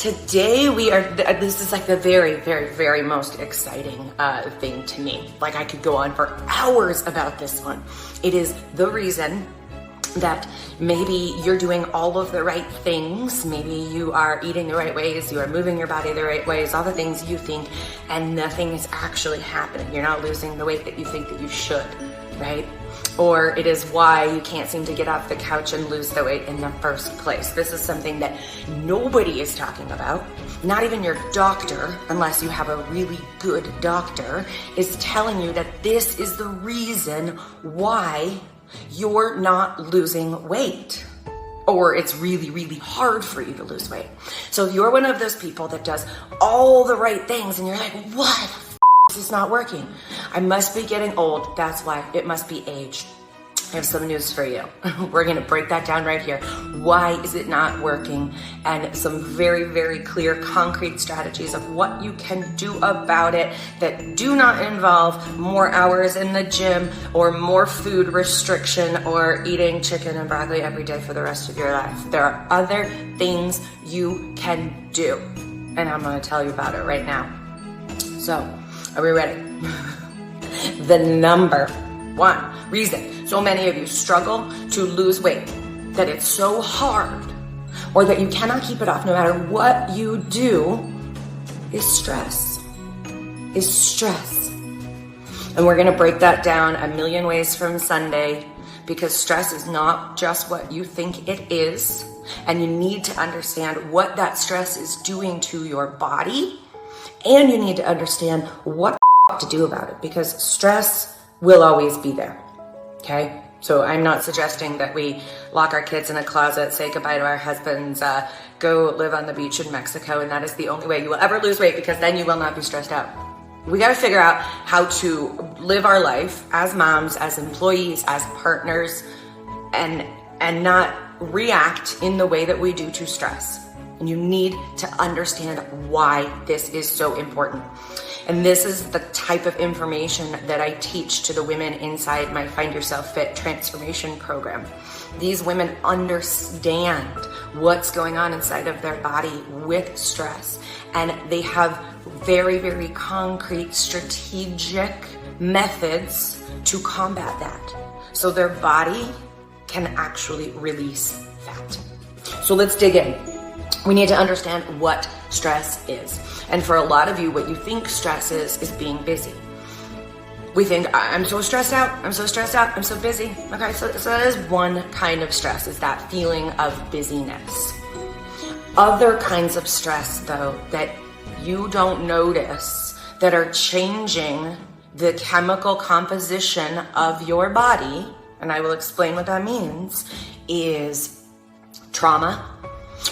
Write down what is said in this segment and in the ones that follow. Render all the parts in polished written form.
Today this is like the very, very, very most exciting thing to me. Like I could go on for hours about this one. It is the reason that maybe you're doing all of the right things. Maybe you are eating the right ways, you are moving your body the right ways, all the things you think, and nothing is actually happening. You're not losing the weight that you think that you should, right? Or it is why you can't seem to get off the couch and lose the weight in the first place. This is something that nobody is talking about. Not even your doctor, unless you have a really good doctor, is telling you that this is the reason why you're not losing weight, or it's really, really hard for you to lose weight. So if you're one of those people that does all the right things and you're like, what the f*** is this not working? I must be getting old. That's why. It must be age. I have some news for you. We're going to break that down right here. Why is it not working? And some very, very clear, concrete strategies of what you can do about it that do not involve more hours in the gym or more food restriction or eating chicken and broccoli every day for the rest of your life. There are other things you can do. And I'm going to tell you about it right now. So, are we ready? The number one reason so many of you struggle to lose weight, that it's so hard, or that you cannot keep it off no matter what you do, is stress. And we're gonna break that down a million ways from Sunday, because stress is not just what you think it is, and you need to understand what that stress is doing to your body, and you need to understand what to do about it, because stress will always be there. Okay, so I'm not suggesting that we lock our kids in a closet, say goodbye to our husbands, go live on the beach in Mexico, and that is the only way you will ever lose weight, because then you will not be stressed out. We got to figure out how to live our life as moms, as employees, as partners, and not react in the way that we do to stress. And you need to understand why this is so important. And this is the type of information that I teach to the women inside my Find Yourself Fit transformation program. These women understand what's going on inside of their body with stress, and they have very, very concrete strategic methods to combat that, so their body can actually release fat. So let's dig in. We need to understand what stress is. And for a lot of you, what you think stress is being busy. We think, I'm so stressed out, I'm so busy. Okay, so that is one kind of stress, is that feeling of busyness. Other kinds of stress, though, that you don't notice, that are changing the chemical composition of your body, and I will explain what that means, is trauma.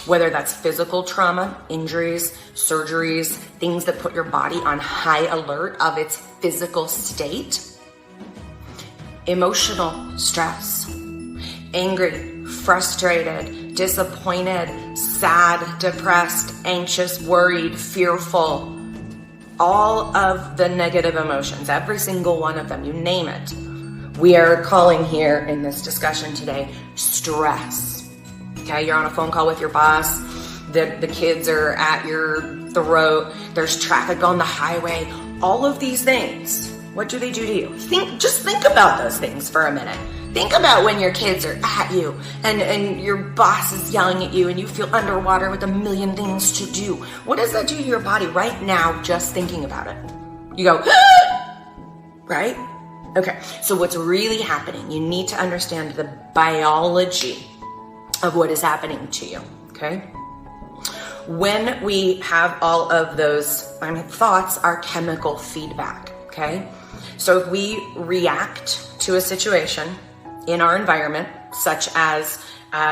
Whether that's physical trauma, injuries, surgeries, things that put your body on high alert of its physical state. Emotional stress, angry, frustrated, disappointed, sad, depressed, anxious, worried, fearful. All of the negative emotions, every single one of them, you name it. We are calling here in this discussion today stress. Okay, you're on a phone call with your boss, the kids are at your throat, there's traffic on the highway, all of these things, what do they do to you? Just think about those things for a minute. Think about when your kids are at you and your boss is yelling at you and you feel underwater with a million things to do. What does that do to your body right now, just thinking about it? You go, right? Okay, so what's really happening, you need to understand the biology of what is happening to you, okay? When we have all of those, thoughts are chemical feedback, okay? So if we react to a situation in our environment, such as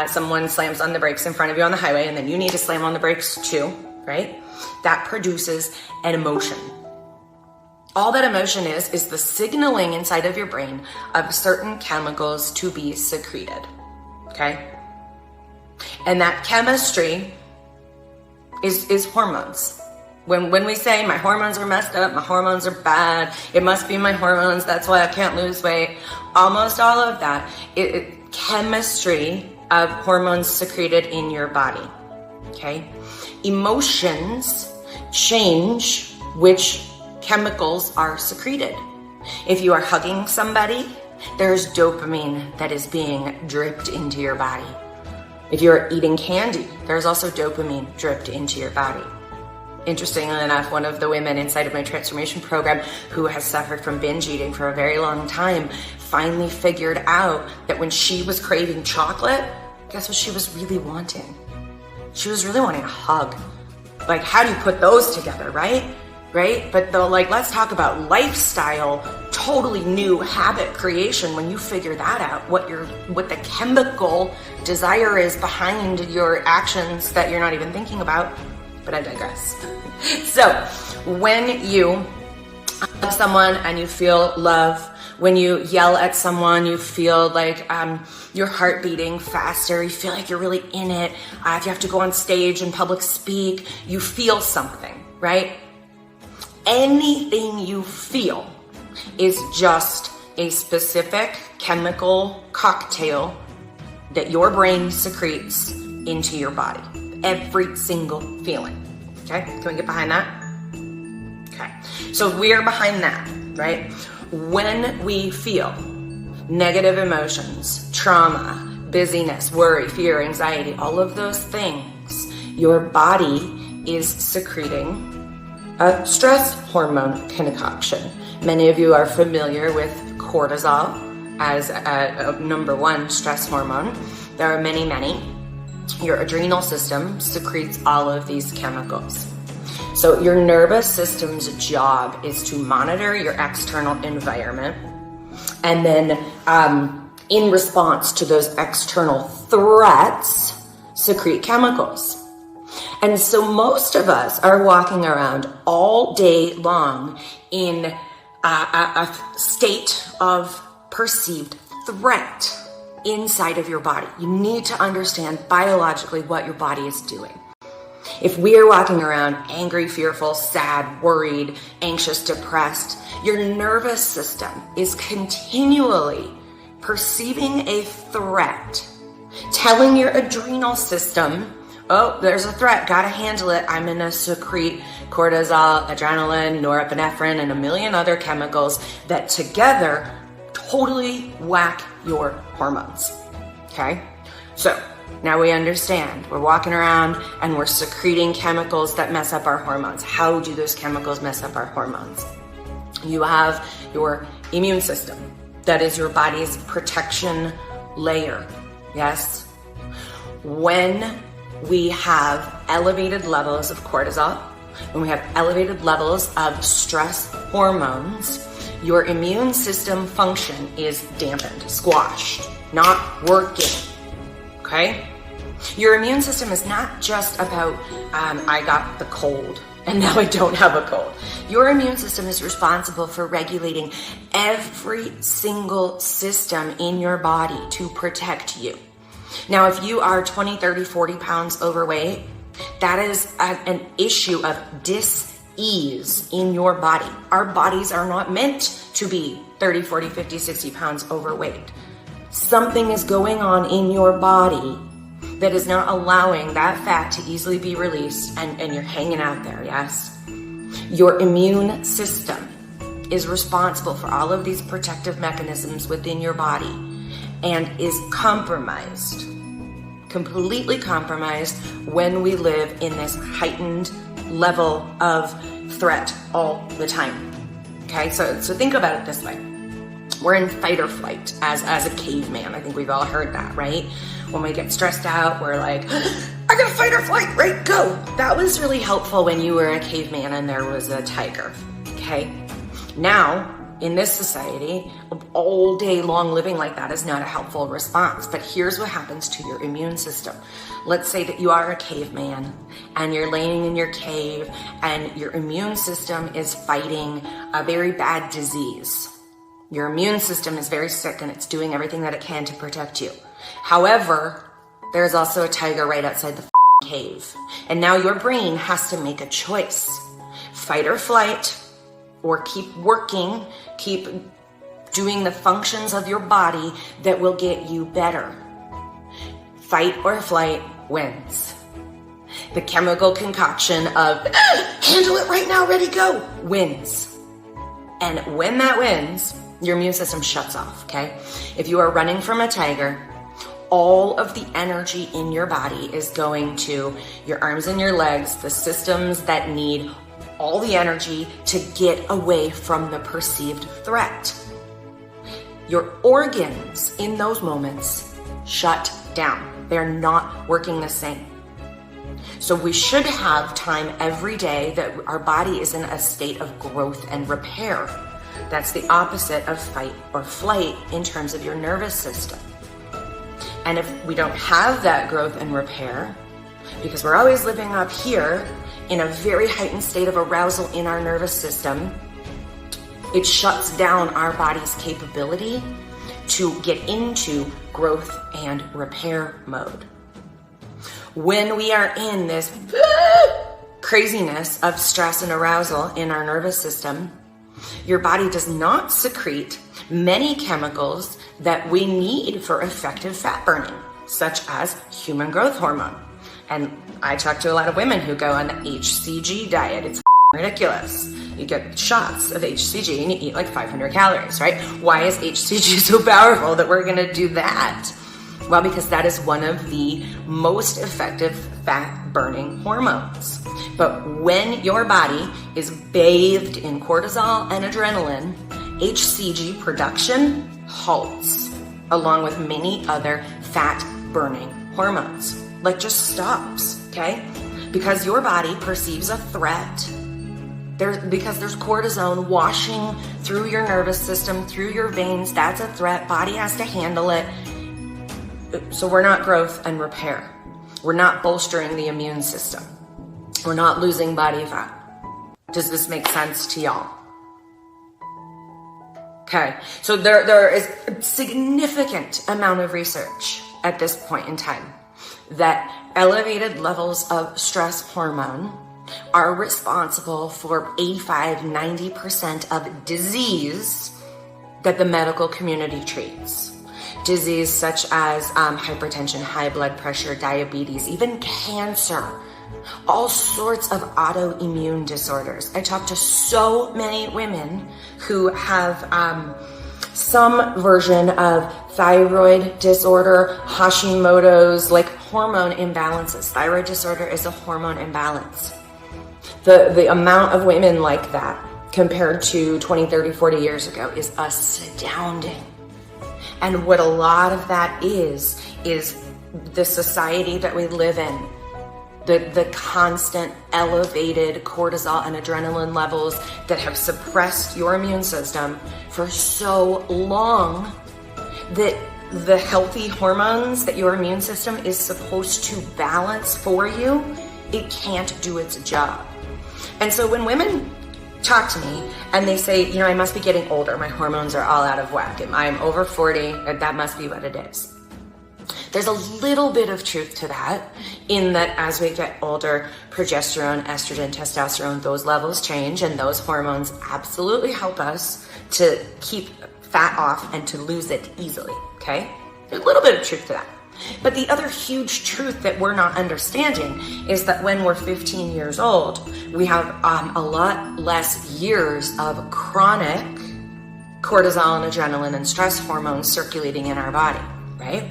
someone slams on the brakes in front of you on the highway, and then you need to slam on the brakes too, right? That produces an emotion. All that emotion is the signaling inside of your brain of certain chemicals to be secreted, okay? And that chemistry is hormones. When we say my hormones are messed up, my hormones are bad, it must be my hormones, that's why I can't lose weight, almost all of that, chemistry of hormones secreted in your body. okay? Emotions change which chemicals are secreted. If you are hugging somebody, there's dopamine that is being dripped into your body. If you're eating candy, there's also dopamine dripped into your body. Interestingly enough, one of the women inside of my transformation program who has suffered from binge eating for a very long time finally figured out that when she was craving chocolate, guess what she was really wanting? She was really wanting a hug. Like, how do you put those together, right? Right? But though, like, let's talk about lifestyle, totally new habit creation. When you figure that out, what the chemical desire is behind your actions that you're not even thinking about. But I digress. So when you hug someone and you feel love, when you yell at someone, you feel like your heart beating faster, you feel like you're really in it. If you have to go on stage and public speak, you feel something, right? Anything you feel is just a specific chemical cocktail that your brain secretes into your body. Every single feeling. Okay, can we get behind that? Okay, so we're behind that, right? When we feel negative emotions, trauma, busyness, worry, fear, anxiety, all of those things, your body is secreting a stress hormone concoction. Many of you are familiar with cortisol as a number one stress hormone. There are many, many. Your adrenal system secretes all of these chemicals. So your nervous system's job is to monitor your external environment, and then in response to those external threats, secrete chemicals. And so most of us are walking around all day long in a state of perceived threat inside of your body. You need to understand biologically what your body is doing. If we are walking around angry, fearful, sad, worried, anxious, depressed, your nervous system is continually perceiving a threat, telling your adrenal system, oh, there's a threat, gotta handle it. I'm gonna secrete cortisol, adrenaline, norepinephrine, and a million other chemicals that together totally whack your hormones. Okay? So now we understand. We're walking around and we're secreting chemicals that mess up our hormones. How do those chemicals mess up our hormones? You have your immune system. That is your body's protection layer. Yes? When we have elevated levels of cortisol, when we have elevated levels of stress hormones, your immune system function is dampened, squashed, not working, okay? Your immune system is not just about, I got the cold and now I don't have a cold. Your immune system is responsible for regulating every single system in your body to protect you. Now, if you are 20, 30, 40 pounds overweight, that is an issue of dis-ease in your body. Our bodies are not meant to be 30, 40, 50, 60 pounds overweight. Something is going on in your body that is not allowing that fat to easily be released, and you're hanging out there, yes? Your immune system is responsible for all of these protective mechanisms within your body and is compromised, completely compromised when we live in this heightened level of threat all the time. Okay, so think about it this way. We're in fight or flight as a caveman. I think we've all heard that, right? When we get stressed out, we're like, I gotta fight or flight, right? Go. That was really helpful when you were a caveman and there was a tiger, okay? Now, in this society, all day long living like that is not a helpful response. But here's what happens to your immune system. Let's say that you are a caveman and you're laying in your cave and your immune system is fighting a very bad disease. Your immune system is very sick and it's doing everything that it can to protect you. However, there's also a tiger right outside the cave. And now your brain has to make a choice. Fight or flight, or keep working, keep doing the functions of your body that will get you better. Fight or flight wins. The chemical concoction of handle it right now, ready, go, wins. And when that wins, your immune system shuts off, okay? If you are running from a tiger, all of the energy in your body is going to your arms and your legs, the systems that need all the energy to get away from the perceived threat. Your organs in those moments shut down. They're not working the same. So we should have time every day that our body is in a state of growth and repair. That's the opposite of fight or flight in terms of your nervous system. And if we don't have that growth and repair, because we're always living up here in a very heightened state of arousal in our nervous system, it shuts down our body's capability to get into growth and repair mode. When we are in this craziness of stress and arousal in our nervous system, your body does not secrete many chemicals that we need for effective fat burning, such as human growth hormone. And I talk to a lot of women who go on the HCG diet. It's ridiculous. You get shots of HCG and you eat like 500 calories, right? Why is HCG so powerful that we're gonna do that? Well, because that is one of the most effective fat burning hormones. But when your body is bathed in cortisol and adrenaline, HCG production halts, along with many other fat burning hormones. Like just stops, okay? Because your body perceives a threat. Because there's cortisone washing through your nervous system, through your veins, that's a threat. Body has to handle it. So we're not growth and repair. We're not bolstering the immune system. We're not losing body fat. Does this make sense to y'all? Okay, so there is a significant amount of research at this point in time that elevated levels of stress hormone are responsible for 85-90% of disease that the medical community treats. Disease such as hypertension, high blood pressure, diabetes, even cancer, all sorts of autoimmune disorders. I talk to so many women who have some version of thyroid disorder, Hashimoto's, like hormone imbalances. Thyroid disorder is a hormone imbalance. The amount of women like that compared to 20, 30, 40 years ago is astounding. And what a lot of that is the society that we live in, the constant elevated cortisol and adrenaline levels that have suppressed your immune system for so long that the healthy hormones that your immune system is supposed to balance for you, it can't do its job. And so when women talk to me and they say, I must be getting older, my hormones are all out of whack, I'm over 40, that must be what it is. There's a little bit of truth to that, in that as we get older, progesterone, estrogen, testosterone, those levels change, and those hormones absolutely help us to keep fat off and to lose it easily, okay? There's a little bit of truth to that. But the other huge truth that we're not understanding is that when we're 15 years old, we have a lot less years of chronic cortisol and adrenaline and stress hormones circulating in our body, right?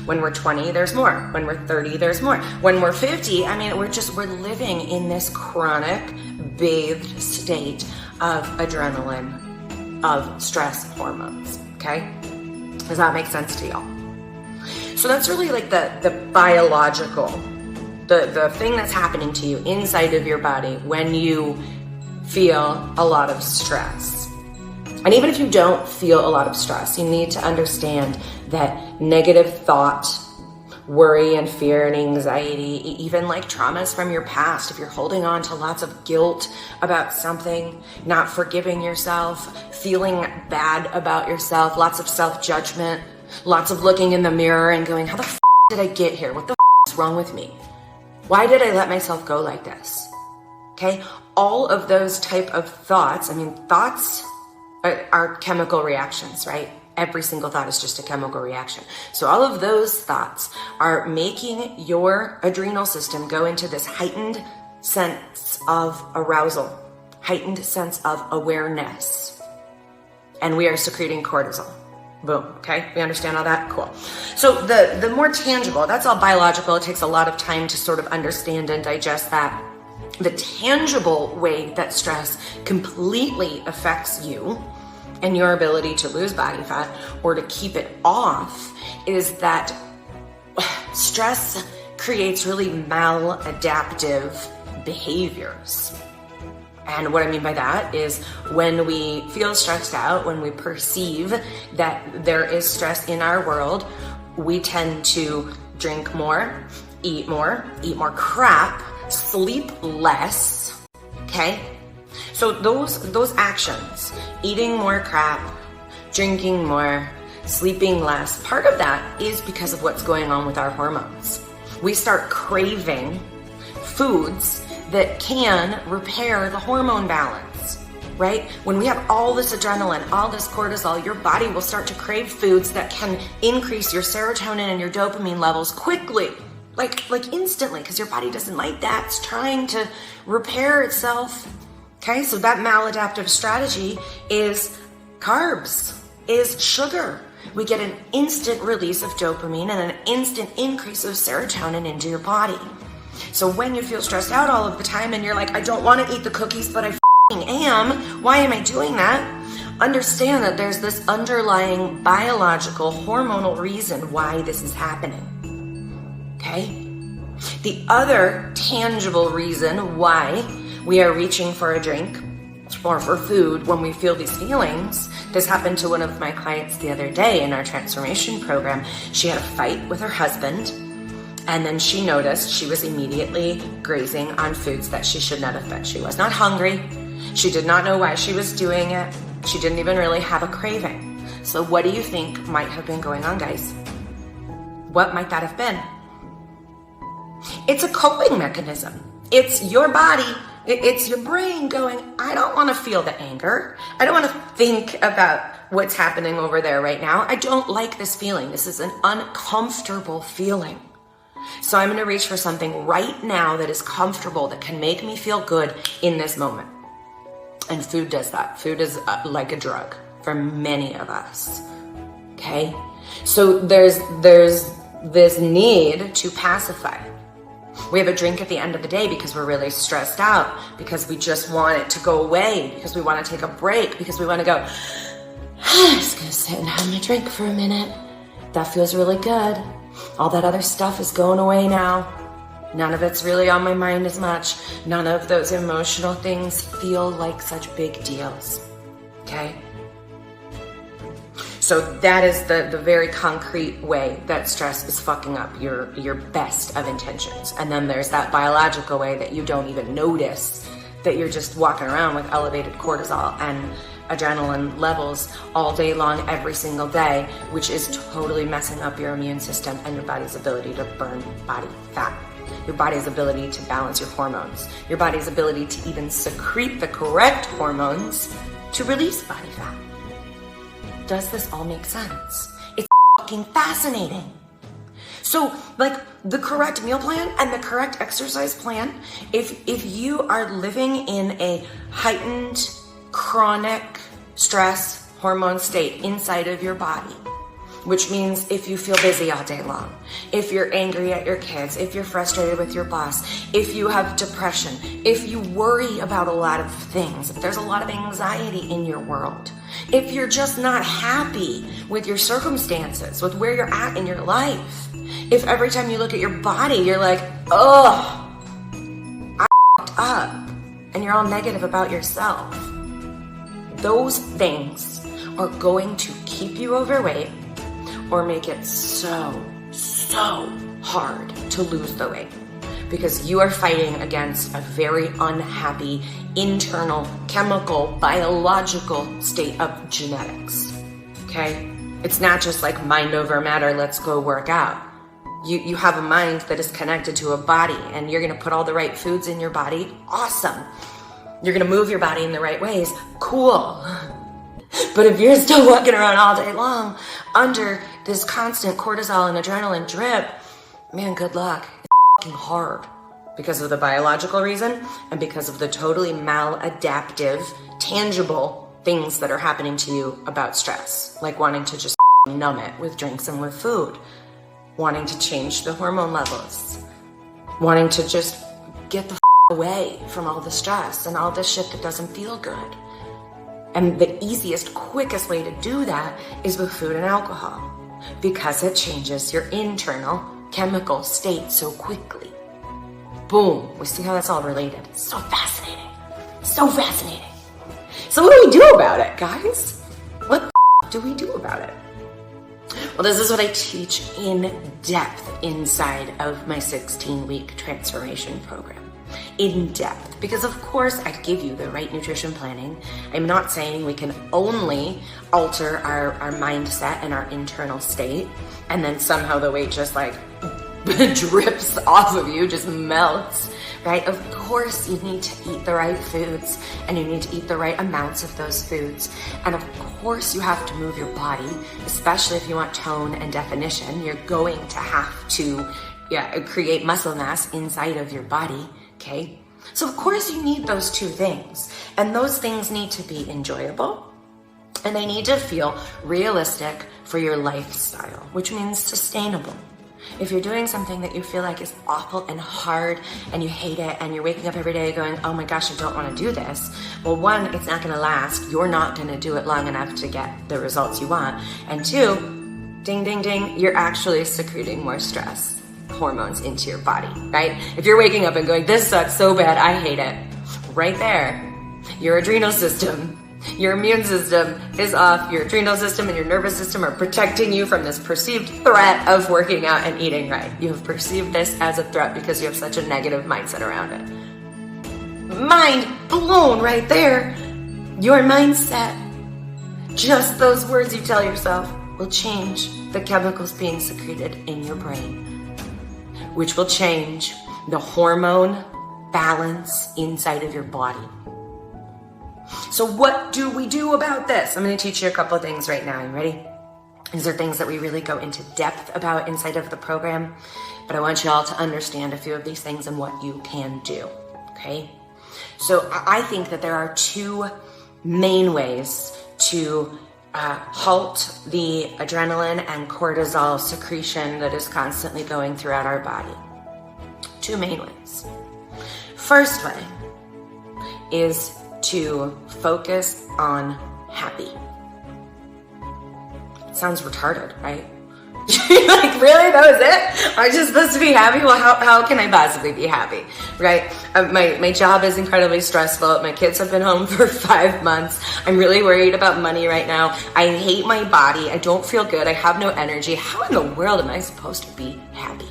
When we're 20, there's more. When we're 30, there's more. When we're 50, we're living in this chronic bathed state of adrenaline, of stress hormones, okay? Does that make sense to y'all? So that's really like the biological, the thing that's happening to you inside of your body when you feel a lot of stress. And even if you don't feel a lot of stress, you need to understand that negative thought, worry and fear and anxiety, even like traumas from your past, if you're holding on to lots of guilt about something, not forgiving yourself, feeling bad about yourself, lots of self-judgment, lots of looking in the mirror and going, how the f*** did I get here? What the f*** is wrong with me? Why did I let myself go like this? Okay, all of those type of thoughts, thoughts are chemical reactions, right? Every single thought is just a chemical reaction. So all of those thoughts are making your adrenal system go into this heightened sense of arousal, heightened sense of awareness. And we are secreting cortisol. Boom. Okay. We understand all that? Cool. So the more tangible, that's all biological. It takes a lot of time to sort of understand and digest that. The tangible way that stress completely affects you and your ability to lose body fat or to keep it off is that stress creates really maladaptive behaviors. And what I mean by that is when we feel stressed out, when we perceive that there is stress in our world, we tend to drink more, eat more crap, sleep less, okay? So those actions, eating more crap, drinking more, sleeping less, part of that is because of what's going on with our hormones. We start craving foods that can repair the hormone balance, right? When we have all this adrenaline, all this cortisol, your body will start to crave foods that can increase your serotonin and your dopamine levels quickly, like instantly, because your body doesn't like that. It's trying to repair itself. Okay, so that maladaptive strategy is carbs, is sugar. We get an instant release of dopamine and an instant increase of serotonin into your body. So when you feel stressed out all of the time and you're like, I don't want to eat the cookies, but I am, why am I doing that? Understand that there's this underlying biological, hormonal reason why this is happening. Okay? The other tangible reason why we are reaching for a drink or for food when we feel these feelings. This happened to one of my clients the other day in our transformation program. She had a fight with her husband, and then she noticed she was immediately grazing on foods that she should not have been. She was not hungry. She did not know why she was doing it. She didn't even really have a craving. So what do you think might have been going on, guys? What might that have been? It's a coping mechanism. It's your body. It's your brain going, I don't want to feel the anger. I don't want to think about what's happening over there right now. I don't like this feeling. This is an uncomfortable feeling. So I'm going to reach for something right now that is comfortable, that can make me feel good in this moment. And food does that. Food is like a drug for many of us. Okay? So there's this need to pacify. We have a drink at the end of the day because we're really stressed out, because we just want it to go away, because we want to take a break, because we want to go, I'm just going to sit and have my drink for a minute. That feels really good. All that other stuff is going away now. None of it's really on my mind as much. None of those emotional things feel like such big deals. Okay? So that is the very concrete way that stress is fucking up your best of intentions. And then there's that biological way that you don't even notice, that you're just walking around with elevated cortisol and adrenaline levels all day long, every single day, which is totally messing up your immune system and your body's ability to burn body fat, your body's ability to balance your hormones, your body's ability to even secrete the correct hormones to release body fat. Does this all make sense? It's fucking fascinating. So, like, the correct meal plan and the correct exercise plan, if you are living in a heightened, chronic stress hormone state inside of your body, which means if you feel busy all day long, if you're angry at your kids, if you're frustrated with your boss, if you have depression, if you worry about a lot of things, if there's a lot of anxiety in your world, if you're just not happy with your circumstances, with where you're at in your life, if every time you look at your body, you're like, oh, I f***ed up, and you're all negative about yourself, those things are going to keep you overweight or make it so hard to lose the weight, because you are fighting against a very unhappy internal chemical biological state of genetics. Okay? It's not just like mind over matter, let's go work out. You have a mind that is connected to a body, and you're going to put all the right foods in your body. Awesome. You're going to move your body in the right ways. Cool. But if you're still walking around all day long under this constant cortisol and adrenaline drip, man, good luck. It's fucking hard because of the biological reason and because of the totally maladaptive, tangible things that are happening to you about stress, like wanting to just numb it with drinks and with food, wanting to change the hormone levels, wanting to just get the away from all the stress and all the shit that doesn't feel good. And the easiest, quickest way to do that is with food and alcohol, because it changes your internal chemical state so quickly. Boom. We see how that's all related. It's so fascinating. So fascinating. So what do we do about it, guys? What the do we do about it? Well, this is what I teach in depth inside of my 16-week transformation program. In depth, because of course I give you the right nutrition planning. I'm not saying we can only alter our mindset and our internal state and then somehow the weight just like drips off of you, just melts, right? Of course you need to eat the right foods and you need to eat the right amounts of those foods. And of course you have to move your body, especially if you want tone and definition. You're going to have to create muscle mass inside of your body. Okay, so of course you need those two things, and those things need to be enjoyable and they need to feel realistic for your lifestyle, which means sustainable. If you're doing something that you feel like is awful and hard and you hate it and you're waking up every day going, oh my gosh, I don't want to do this. Well, one, it's not going to last. You're not going to do it long enough to get the results you want. And two, ding, ding, ding, you're actually secreting more stress hormones into your body, right? If you're waking up and going, this sucks so bad, I hate it, right there, your adrenal system, your immune system is off. Your adrenal system and your nervous system are protecting you from this perceived threat of working out and eating right. You have perceived this as a threat because you have such a negative mindset around it. Mind blown right there. Your mindset, just those words you tell yourself, will change the chemicals being secreted in your brain, which will change the hormone balance inside of your body. So what do we do about this? I'm going to teach you a couple of things right now. You ready? These are things that we really go into depth about inside of the program, but I want you all to understand a few of these things and what you can do, okay? So I think that there are two main ways to halt the adrenaline and cortisol secretion that is constantly going throughout our body. Two main ways. First way is to focus on happy. It sounds retarded, right? Like, really? That was it? I'm just supposed to be happy? Well, how can I possibly be happy, right? My job is incredibly stressful. My kids have been home for 5 months. I'm really worried about money right now. I hate my body. I don't feel good. I have no energy. How in the world am I supposed to be happy?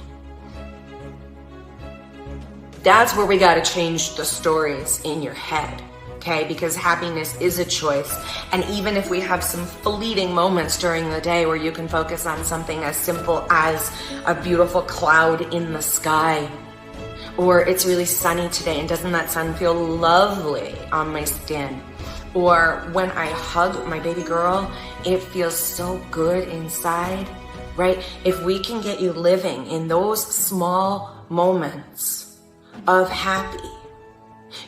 That's where we got to change the stories in your head. Okay, because happiness is a choice. And even if we have some fleeting moments during the day where you can focus on something as simple as a beautiful cloud in the sky, or it's really sunny today and doesn't that sun feel lovely on my skin? Or when I hug my baby girl, it feels so good inside, right? If we can get you living in those small moments of happy,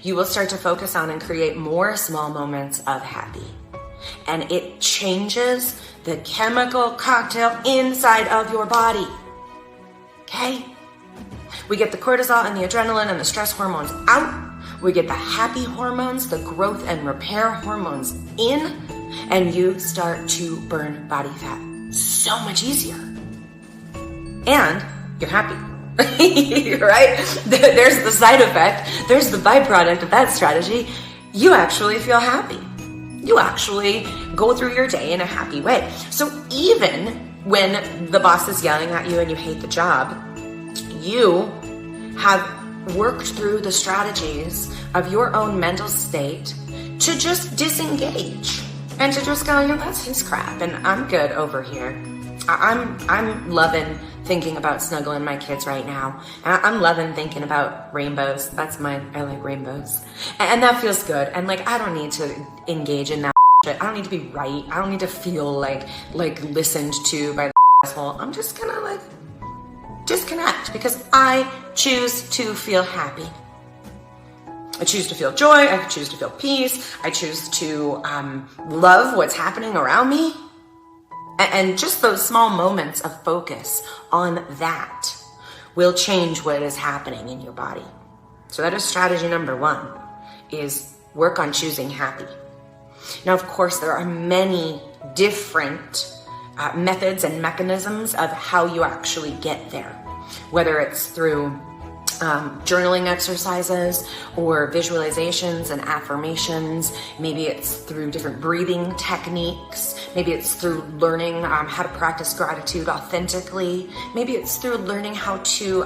you will start to focus on and create more small moments of happy. And it changes the chemical cocktail inside of your body. Okay? We get the cortisol and the adrenaline and the stress hormones out. We get the happy hormones, the growth and repair hormones in, and you start to burn body fat so much easier. And you're happy. Right? There's the side effect. There's the byproduct of that strategy. You actually feel happy. You actually go through your day in a happy way. So even when the boss is yelling at you and you hate the job, you have worked through the strategies of your own mental state to just disengage and to just go, you know, that's his crap and I'm good over here. I'm loving thinking about snuggling my kids right now. I'm loving thinking about rainbows. That's mine. I like rainbows. And that feels good. And like, I don't need to engage in that I don't need to be right. I don't need to feel like listened to by the asshole. I'm just gonna like disconnect because I choose to feel happy. I choose to feel joy. I choose to feel peace. I choose to love what's happening around me. And just those small moments of focus on that will change what is happening in your body. So that is strategy number 1, is work on choosing happy. Now, of course, there are many different methods and mechanisms of how you actually get there, whether it's through journaling exercises or visualizations and affirmations. Maybe it's through different breathing techniques. Maybe it's through learning how to practice gratitude authentically. Maybe it's through learning how to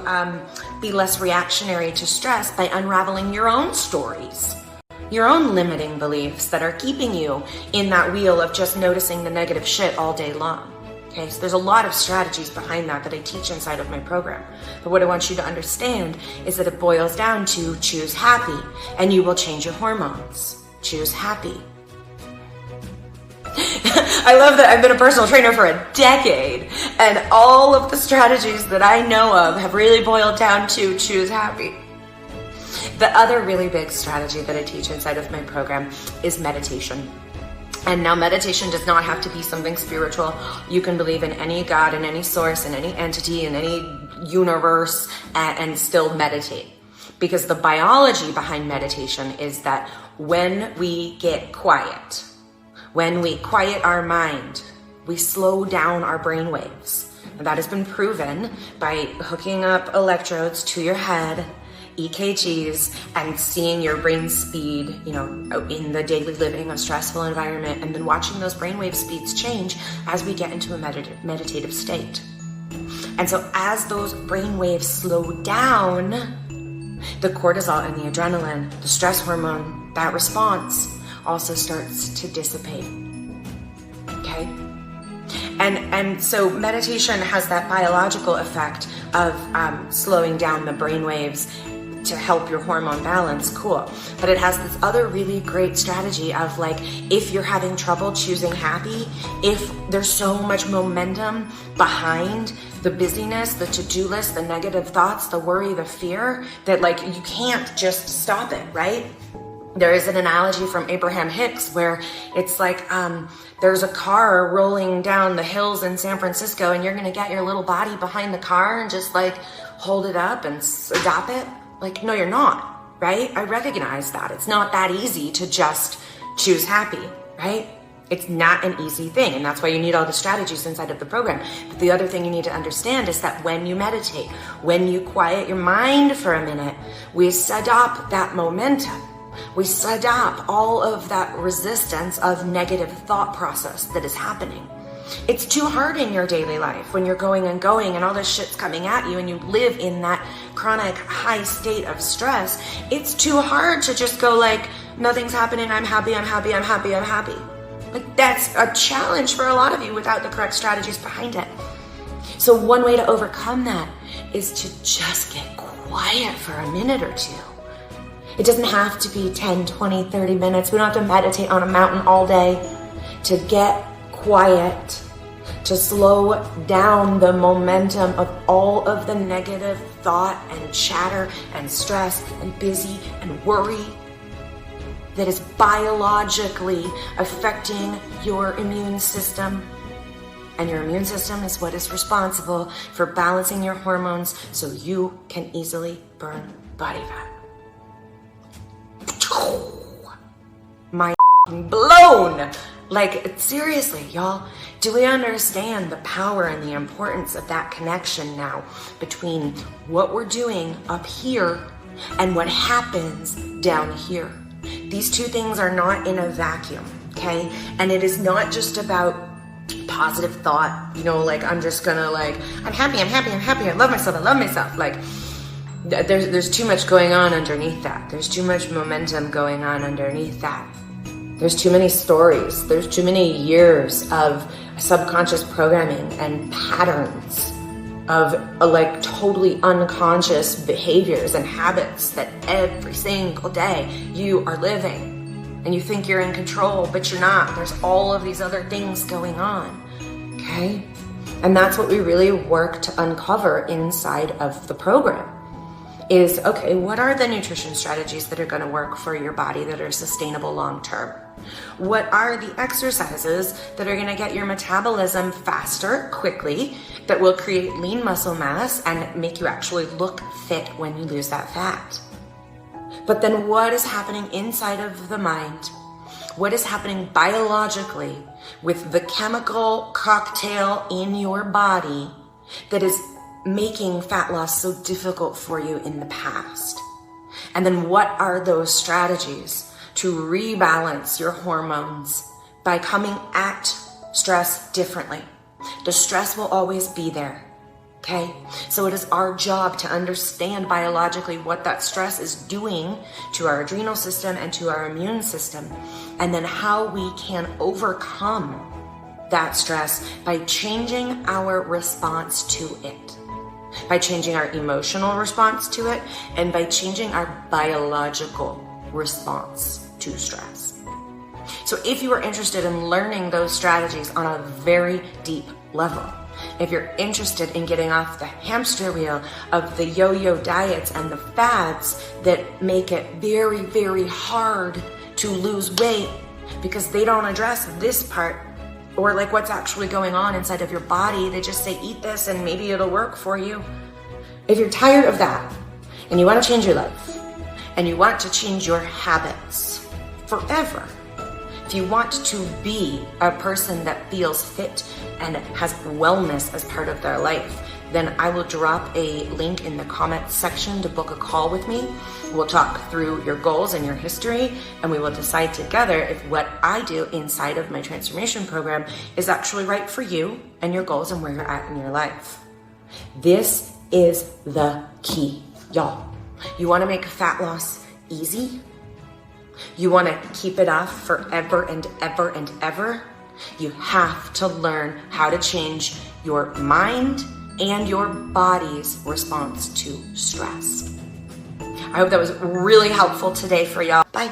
be less reactionary to stress by unraveling your own stories, your own limiting beliefs that are keeping you in that wheel of just noticing the negative shit all day long. Okay, so there's a lot of strategies behind that I teach inside of my program. But what I want you to understand is that it boils down to choose happy, and you will change your hormones. Choose happy. I love that I've been a personal trainer for a decade, and all of the strategies that I know of have really boiled down to choose happy. The other really big strategy that I teach inside of my program is meditation. And now meditation does not have to be something spiritual. You can believe in any God, in any source, in any entity, in any universe, and still meditate. Because the biology behind meditation is that when we get quiet, when we quiet our mind, we slow down our brain waves. And that has been proven by hooking up electrodes to your head, EKGs, and seeing your brain speed, in the daily living, a stressful environment, and then watching those brainwave speeds change as we get into a meditative state. And so as those brainwaves slow down, the cortisol and the adrenaline, the stress hormone, that response also starts to dissipate. Okay? And so meditation has that biological effect of slowing down the brainwaves to help your hormone balance. Cool. But it has this other really great strategy of if you're having trouble choosing happy, if there's so much momentum behind the busyness, the to-do list, the negative thoughts, the worry, the fear, that you can't just stop it, right? There is an analogy from Abraham Hicks where it's there's a car rolling down the hills in San Francisco, and you're going to get your little body behind the car and just hold it up and stop it. No, you're not, right? I recognize that. It's not that easy to just choose happy, right? It's not an easy thing, and that's why you need all the strategies inside of the program. But the other thing you need to understand is that when you meditate, when you quiet your mind for a minute, we stop that momentum. We stop all of that resistance of negative thought process that is happening. It's too hard in your daily life when you're going and all this shit's coming at you and you live in that chronic high state of stress. It's too hard to just go nothing's happening, I'm happy. That's a challenge for a lot of you without the correct strategies behind it. So one way to overcome that is to just get quiet for a minute or two. It doesn't have to be 10, 20, 30 minutes. We don't have to meditate on a mountain all day. To get quiet, to slow down the momentum of all of the negative thought and chatter and stress and busy and worry that is biologically affecting your immune system. And your immune system is what is responsible for balancing your hormones so you can easily burn body fat. My blown. Seriously, y'all, do we understand the power and the importance of that connection now between what we're doing up here and what happens down here? These two things are not in a vacuum, okay? And it is not just about positive thought, I'm just gonna I'm happy, I love myself. There's too much going on underneath that. There's too much momentum going on underneath that. There's too many stories. There's too many years of subconscious programming and patterns of totally unconscious behaviors and habits that every single day you are living. and you think you're in control, but you're not. There's all of these other things going on, okay? And that's what we really work to uncover inside of the program is, okay, what are the nutrition strategies that are going to work for your body that are sustainable long term? What are the exercises that are going to get your metabolism faster, quickly, that will create lean muscle mass and make you actually look fit when you lose that fat? But then what is happening inside of the mind? What is happening biologically with the chemical cocktail in your body that is making fat loss so difficult for you in the past? And then what are those strategies to rebalance your hormones by coming at stress differently? The stress will always be there, okay? So it is our job to understand biologically what that stress is doing to our adrenal system and to our immune system, and then how we can overcome that stress by changing our response to it, by changing our emotional response to it, and by changing our biological response to stress. So if you are interested in learning those strategies on a very deep level, if you're interested in getting off the hamster wheel of the yo-yo diets and the fads that make it very, very hard to lose weight because they don't address this part, or like what's actually going on inside of your body, they just say, eat this and maybe it'll work for you. If you're tired of that and you want to change your life and you want to change your habits forever, if you want to be a person that feels fit and has wellness as part of their life, then I will drop a link in the comments section to book a call with me. We'll talk through your goals and your history, and we will decide together if what I do inside of my transformation program is actually right for you and your goals and where you're at in your life. This is the key, y'all. You want to make fat loss easy? You want to keep it off forever and ever and ever? You have to learn how to change your mind and your body's response to stress. I hope that was really helpful today for y'all. Bye.